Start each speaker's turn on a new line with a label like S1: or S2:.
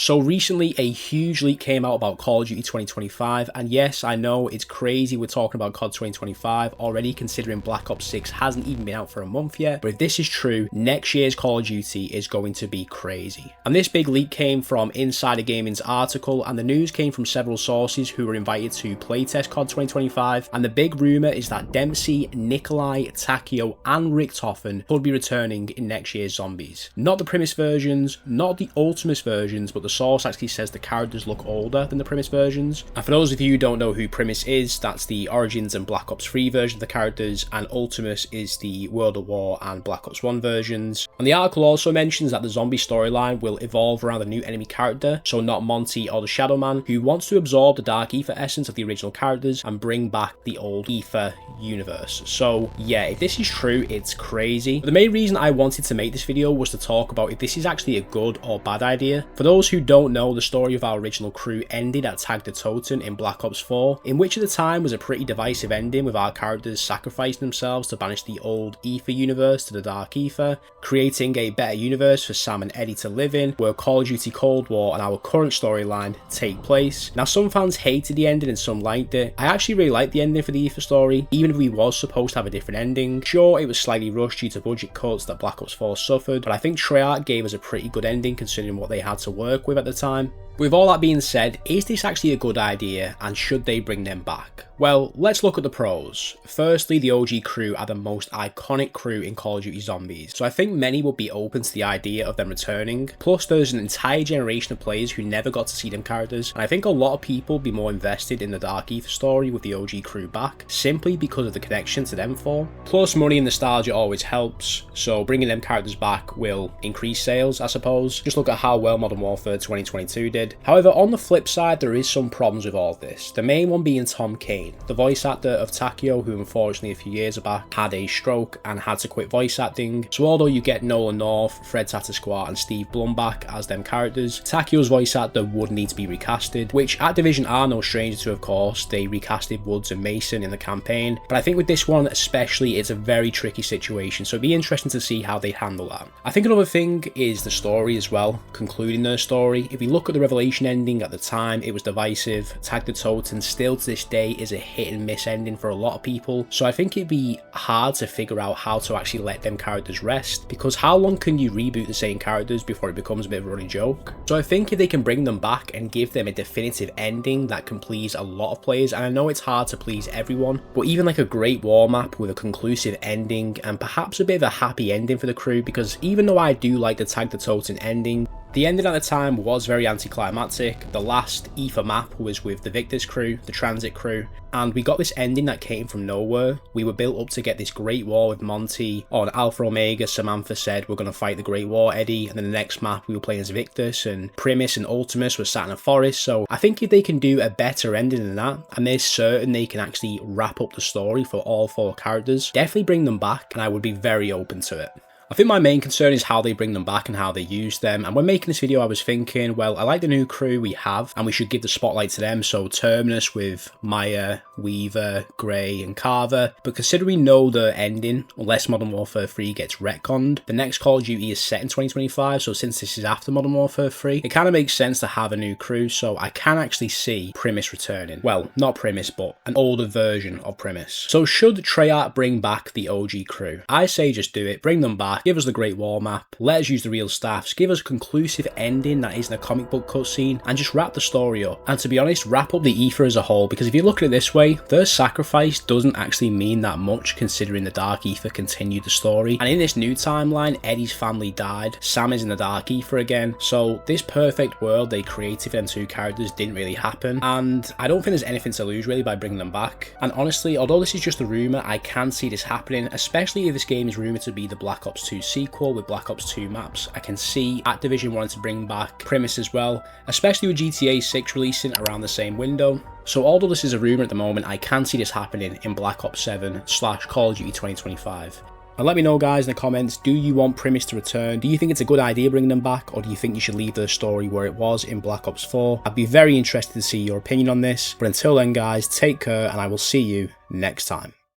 S1: So recently a huge leak came out about Call of Duty 2025, and yes, I know it's crazy we're talking about COD 2025 already, considering Black Ops 6 hasn't even been out for a month yet, but if this is true, next year's Call of Duty is going to be crazy. And this big leak came from Insider Gaming's article, and the news came from several sources who were invited to playtest COD 2025, and the big rumour is that Dempsey, Nikolai, Takio and Richtofen could be returning in next year's Zombies. Not the Primis versions, not the Ultimus versions, but the source actually says the characters look older than the Primis versions. And for those of you who don't know who Primis is, that's the Origins and Black Ops 3 version of the characters, and Ultimus is the World at War and Black Ops 1 versions. And the article also mentions that the zombie storyline will evolve around a new enemy character, so not Monty or the Shadow Man, who wants to absorb the Dark Ether essence of the original characters and bring back the old Ether universe. So yeah, if this is true, it's crazy. But the main reason I wanted to make this video was to talk about if this is actually a good or bad idea. For those who don't know, the story of our original crew ended at Tag the Totem in Black Ops 4, in which at the time was a pretty divisive ending, with our characters sacrificing themselves to banish the old Ether universe to the Dark Ether, creating a better universe for Sam and Eddie to live in, where Call of Duty Cold War and our current storyline take place. Now, some fans hated the ending and some liked it. I actually really liked the ending for the Ether story, even if we was supposed to have a different ending. Sure, it was slightly rushed due to budget cuts that Black Ops 4 suffered, but I think Treyarch gave us a pretty good ending considering what they had to work with at the time. With all that being said, is this actually a good idea, and should they bring them back? Well, let's look at the pros. Firstly, the OG crew are the most iconic crew in Call of Duty Zombies, so I think many would be open to the idea of them returning. Plus, there's an entire generation of players who never got to see them characters, and I think a lot of people would be more invested in the Dark Ether story with the OG crew back, simply because of the connection to them four. Plus, money and nostalgia always helps, so bringing them characters back will increase sales, I suppose. Just look at how well Modern Warfare 2022 did. However, on the flip side, there is some problems with all this. The main one being Tom Kane, the voice actor of Takio, who unfortunately a few years back had a stroke and had to quit voice acting. So although you get Nolan North, Fred Tatasquat and Steve Blum back as them characters, Takio's voice actor would need to be recasted, which Activision are no stranger to, of course. They recasted Woods and Mason in the campaign, but I think with this one especially, it's a very tricky situation, so it'd be interesting to see how they handle that. I think another thing is the story as well, concluding their story. If we look at the Revelation ending at the time, it was divisive. Tag the Totem still to this day is a hit and miss ending for a lot of people, so I think it'd be hard to figure out how to actually let them characters rest, because how long can you reboot the same characters before it becomes a bit of a running joke? So I think if they can bring them back and give them a definitive ending that can please a lot of players, and I know it's hard to please everyone, but even like a Great War map with a conclusive ending and perhaps a bit of a happy ending for the crew, because even though I do like the Tag the Totem ending, the ending at the time was very anticlimactic. The last Ether map was with the Victor's crew, the Transit crew, and we got this ending that came from nowhere. We were built up to get this Great War with Monty. On Alpha Omega, Samantha said, we're going to fight the Great War, Eddie, and then the next map we were playing as Victus, and Primis and Ultimus were sat in a forest. So I think if they can do a better ending than that, and they're certain they can actually wrap up the story for all four characters, definitely bring them back, and I would be very open to it. I think my main concern is how they bring them back and how they use them, and when making this video I was thinking, well, I like the new crew we have and we should give the spotlight to them, so Terminus with Maya, Weaver, Gray and Carver, but considering we know the ending, unless Modern Warfare 3 gets retconned, the next Call of Duty is set in 2025, so since this is after Modern Warfare 3, it kind of makes sense to have a new crew, so I can actually see Primis returning. Well, not Primis, but an older version of Primis. So should Treyarch bring back the OG crew? I say just do it, bring them back. Give us the Great War map, let us use the real staffs, give us a conclusive ending that isn't a comic book cutscene, and just wrap the story up. And to be honest, wrap up the Ether as a whole, because if you look at it this way, their sacrifice doesn't actually mean that much considering the Dark Ether continued the story. And in this new timeline, Eddie's family died, Sam is in the Dark Ether again, so this perfect world they created for them two characters didn't really happen, and I don't think there's anything to lose really by bringing them back. And honestly, although this is just a rumour, I can see this happening, especially if this game is rumoured to be the Black Ops 2 sequel with Black Ops 2 maps. I can see Activision wanting to bring back Primis as well, especially with GTA 6 releasing around the same window. So although this is a rumour at the moment, I can see this happening in Black Ops 7 / Call of Duty 2025. And let me know guys in the comments, do you want Primis to return? Do you think it's a good idea bringing them back, or do you think you should leave their story where it was in Black Ops 4? I'd be very interested to see your opinion on this, but until then guys, take care and I will see you next time.